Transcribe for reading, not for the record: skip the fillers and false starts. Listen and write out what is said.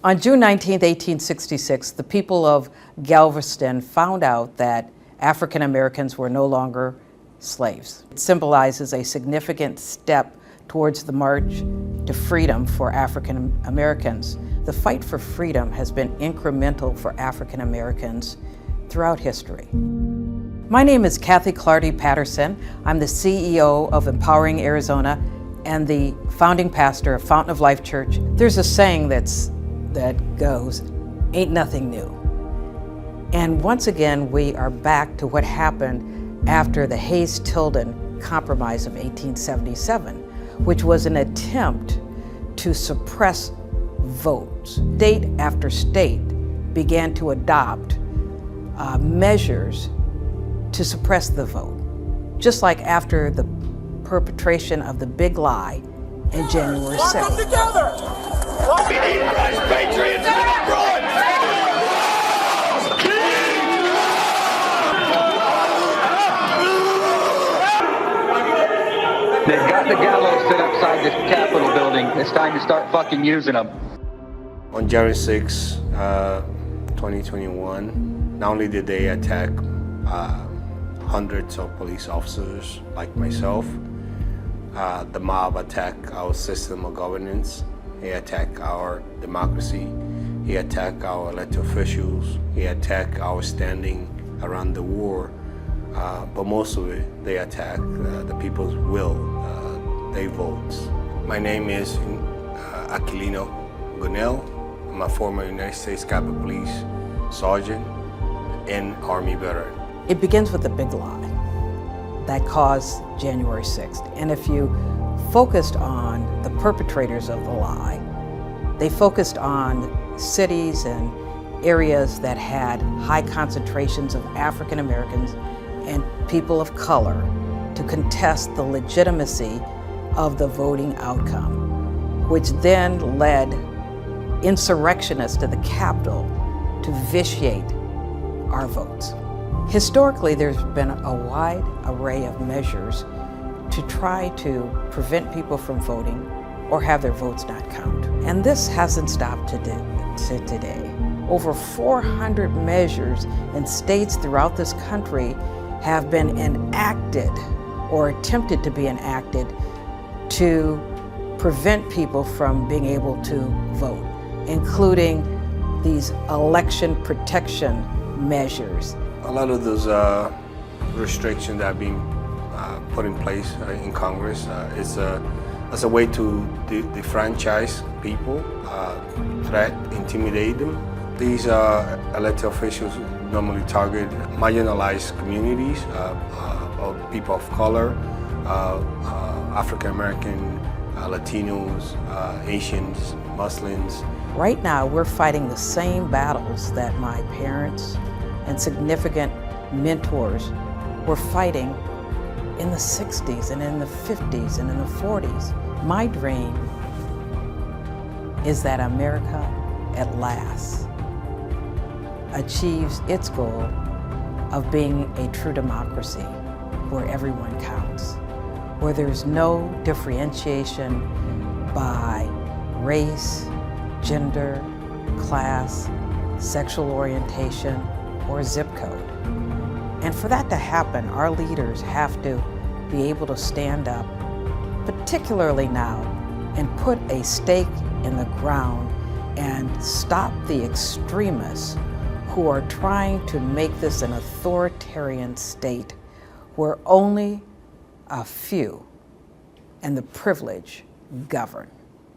On June 19, 1866, the people of Galveston found out that African Americans were no longer slaves. It symbolizes a significant step towards the march to freedom for African Americans. The fight for freedom has been incremental for African Americans throughout history. My name is Cathy Clardy Patterson. I'm the CEO of Empowering Arizona and the founding pastor of Fountain of Life Church. There's a saying that goes, "Ain't nothing new." And once again, we are back to what happened after the Hayes-Tilden Compromise of 1877, which was an attempt to suppress votes. State after state began to adopt measures to suppress the vote, just like after the perpetration of the big lie in January 6th. We need fresh patriots abroad. They've got the gallows set outside this Capitol building. It's time to start fucking using them. On January 6, 2021, not only did they attack hundreds of police officers like myself, the mob attacked our system of governance. He attacked our democracy. He attacked our elected officials. He attacked our standing around the war. But most of it, they attack the people's will, their votes. My name is Aquilino Gonell. I'm a former United States Capitol Police Sergeant and Army veteran. It begins with the big lie that caused January 6th. And if you focused on the perpetrators of the lie, they focused on cities and areas that had high concentrations of African Americans and people of color to contest the legitimacy of the voting outcome, which then led insurrectionists to the Capitol to vitiate our votes. Historically, there's been a wide array of measures to try to prevent people from voting or have their votes not count. And this hasn't stopped to today. Over 400 measures in states throughout this country have been enacted or attempted to be enacted to prevent people from being able to vote, including these election protection measures. A lot of those restrictions that have been put in place in Congress is as a way to defranchise people, intimidate them. These elected officials normally target marginalized communities, of people of color, African American, Latinos, Asians, Muslims. Right now, we're fighting the same battles that my parents and significant mentors were fighting in the 60s and in the 50s and in the 40s. My dream is that America at last achieves its goal of being a true democracy where everyone counts, where there's no differentiation by race, gender, class, sexual orientation, or zip code. And for that to happen, our leaders have to be able to stand up, particularly now, and put a stake in the ground and stop the extremists who are trying to make this an authoritarian state where only a few and the privileged govern.